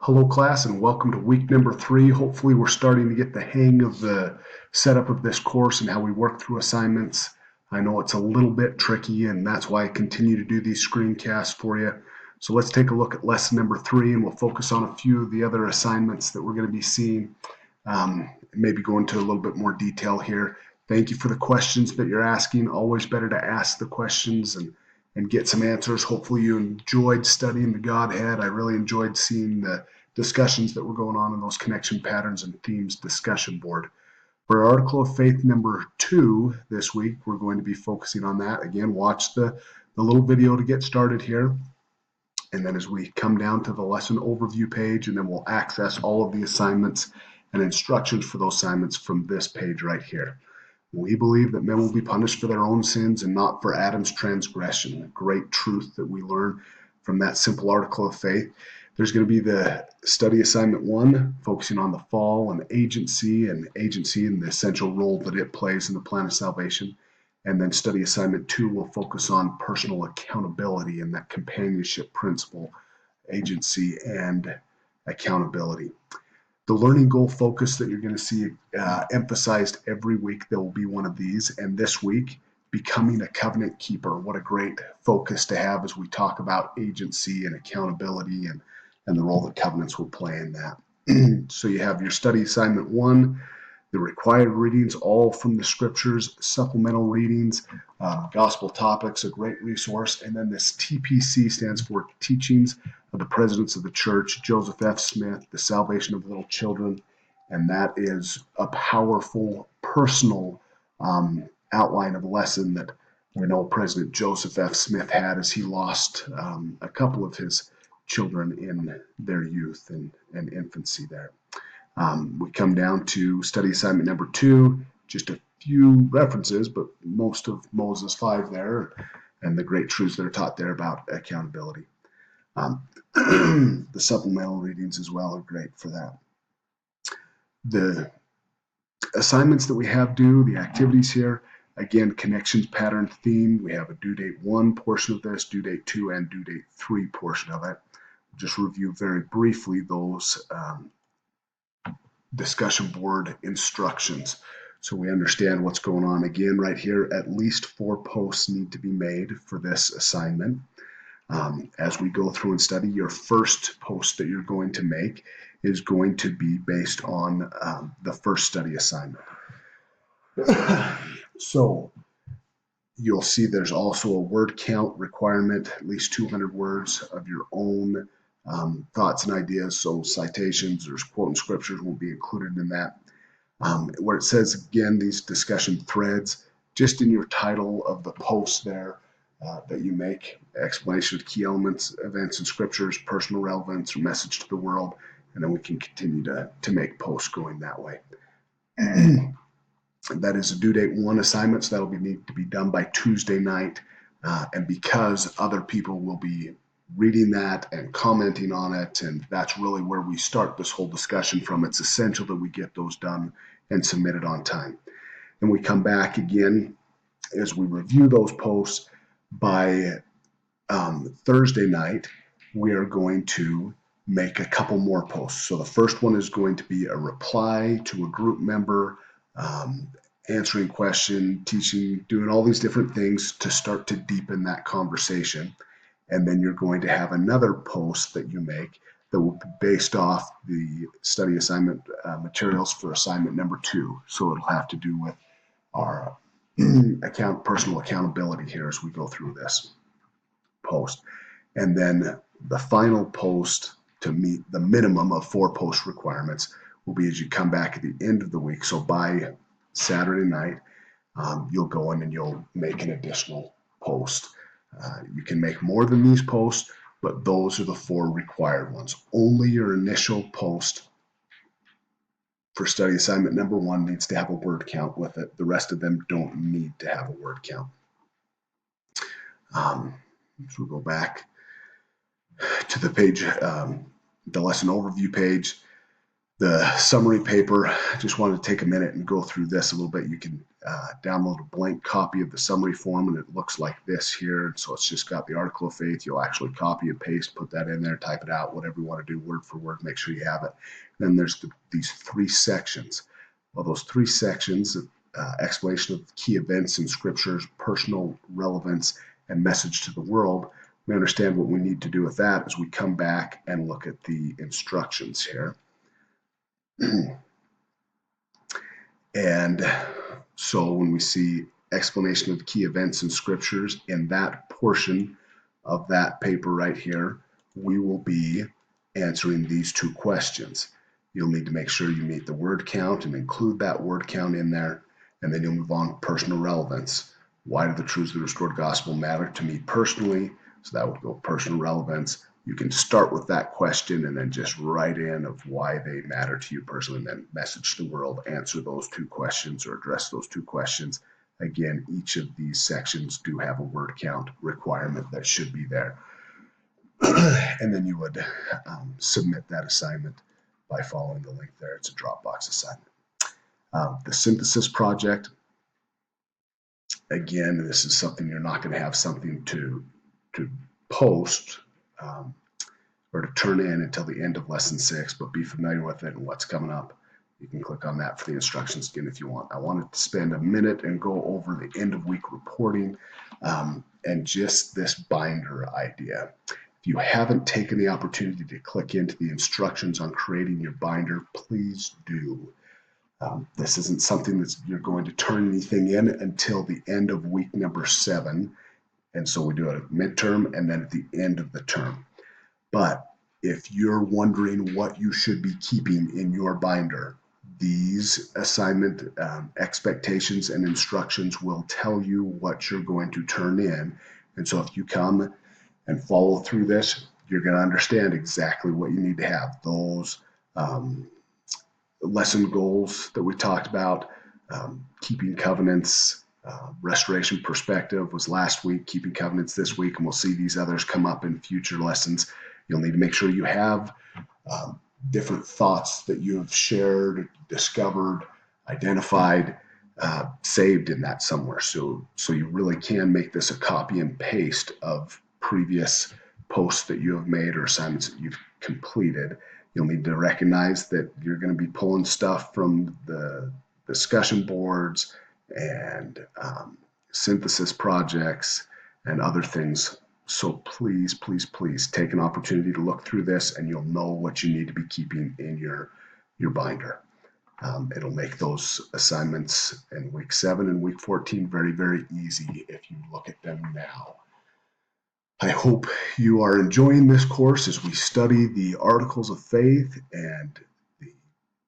Hello class and welcome to week number 3. Hopefully we're starting to get the hang of the setup of this course and how we work through assignments. I know it's a little bit tricky and that's why I continue to do these screencasts for you. So let's take a look at lesson number 3 and we'll focus on a few of the other assignments that we're going to be seeing. Maybe go into a little bit more detail here. Thank you for the questions that you're asking. Always better to ask the questions and get some answers. Hopefully you enjoyed studying the Godhead. I really enjoyed seeing the discussions that were going on in those connection patterns and themes discussion board. For our article of faith number 2 this week, we're going to be focusing on that. Again, watch the little video to get started here. And then as we come down to the lesson overview page, and then we'll access all of the assignments and instructions for those assignments from this page right here. We believe that men will be punished for their own sins and not for Adam's transgression. A great truth that we learn from that simple article of faith. There's going to be the study assignment 1, focusing on the fall and agency and the essential role that it plays in the plan of salvation. And then study assignment 2 will focus on personal accountability and that companionship principle, agency and accountability. The learning goal focus that you're going to see emphasized every week, there will be one of these. And this week, becoming a covenant keeper. What a great focus to have as we talk about agency and accountability and the role that covenants will play in that. So you have your study assignment 1, the required readings, all from the scriptures, supplemental readings, gospel topics, a great resource. And then this TPC stands for Teachings of the Presidents of the Church, Joseph F. Smith, The Salvation of Little Children. And that is a powerful, personal outline of a lesson that we know President Joseph F. Smith had as he lost a couple of his children in their youth and infancy there. We come down to study assignment number 2, just a few references, but most of Moses 5 there, and the great truths that are taught there about accountability. The supplemental readings as well are great for that. The assignments that we have due, the activities here, again, connections, pattern, theme. We have a due date 1 portion of this, due date 2, and due date 3 portion of it. Just review very briefly those discussion board instructions so we understand what's going on. Again, right here, at least 4 posts need to be made for this assignment. As we go through and study, your first post that you're going to make is going to be based on the first study assignment. So you'll see there's also a word count requirement, at least 200 words of your own thoughts and ideas. So citations or quoting scriptures will be included in that. Where it says, again, these discussion threads, just in your title of the post there that you make, explanation of key elements, events and scriptures, personal relevance or message to the world, and then we can continue to make posts going that way. That is a due date 1 assignment, so that'll need to be done by Tuesday night. And because other people will be reading that and commenting on it, and that's really where we start this whole discussion from, it's essential that we get those done and submitted on time. And we come back again as we review those posts. By Thursday night, we are going to make a couple more posts. So the first one is going to be a reply to a group member, answering question, teaching, doing all these different things to start to deepen that conversation. And then you're going to have another post that you make that will be based off the study assignment materials for assignment number 2. So it'll have to do with our personal accountability here as we go through this post. And then the final post to meet the minimum of 4 post requirements will be as you come back at the end of the week. So by Saturday night, you'll go in and you'll make an additional post. You can make more than these posts, but those are the 4 required ones. Only your initial post for study assignment number 1 needs to have a word count with it. The rest of them don't need to have a word count. So we'll go back to the page, the lesson overview page. The summary paper, I just wanted to take a minute and go through this a little bit. You can download a blank copy of the summary form, and it looks like this here. So it's just got the article of faith. You'll actually copy and paste, put that in there, type it out, whatever you want to do, word for word, make sure you have it. Then there's these three sections. Well, those three sections, explanation of key events in scriptures, personal relevance, and message to the world. We understand what we need to do with that as we come back and look at the instructions here. And so when we see explanation of key events in scriptures in that portion of that paper right here, we will be answering these two questions. You'll need to make sure you meet the word count and include that word count in there. And then you'll move on to personal relevance. Why do the truths of the restored gospel matter to me personally? So that would go personal relevance. You can start with that question and then just write in of why they matter to you personally, and then message the world, answer those two questions or address those two questions. Again, each of these sections do have a word count requirement that should be there. And then you would submit that assignment by following the link there. It's a Dropbox assignment. The synthesis project, again, this is something you're not going to have something to post or to turn in until the end of lesson 6, but be familiar with it and what's coming up. You can click on that for the instructions again if you want. I wanted to spend a minute and go over the end of week reporting and just this binder idea. If you haven't taken the opportunity to click into the instructions on creating your binder, please do. This isn't something that you're going to turn anything in until the end of week number 7. And so we do it at midterm and then at the end of the term. But if you're wondering what you should be keeping in your binder, these assignment expectations and instructions will tell you what you're going to turn in. And so if you come and follow through this, you're going to understand exactly what you need to have. Those lesson goals that we talked about, keeping covenants, restoration perspective was last week, keeping covenants this week, and we'll see these others come up in future lessons. You'll need to make sure you have different thoughts that you have shared, discovered, identified, saved in that somewhere. So you really can make this a copy and paste of previous posts that you have made or assignments that you've completed. You'll need to recognize that you're going to be pulling stuff from the discussion boards and synthesis projects and other things. So please, please, please take an opportunity to look through this and you'll know what you need to be keeping in your binder. It'll make those assignments in week 7 and week 14 very, very easy if you look at them now. I hope you are enjoying this course as we study the articles of faith and the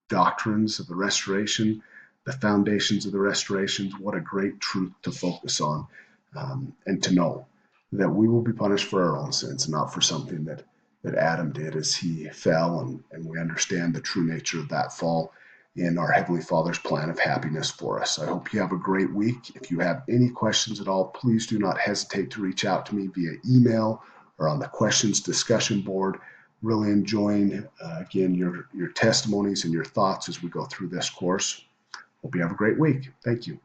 doctrines of the restoration, the foundations of the restorations. What a great truth to focus on and to know that we will be punished for our own sins, not for something that Adam did as he fell, and we understand the true nature of that fall in our Heavenly Father's plan of happiness for us. I hope you have a great week. If you have any questions at all, please do not hesitate to reach out to me via email or on the questions discussion board. Really enjoying, again, your testimonies and your thoughts as we go through this course. Hope you have a great week. Thank you.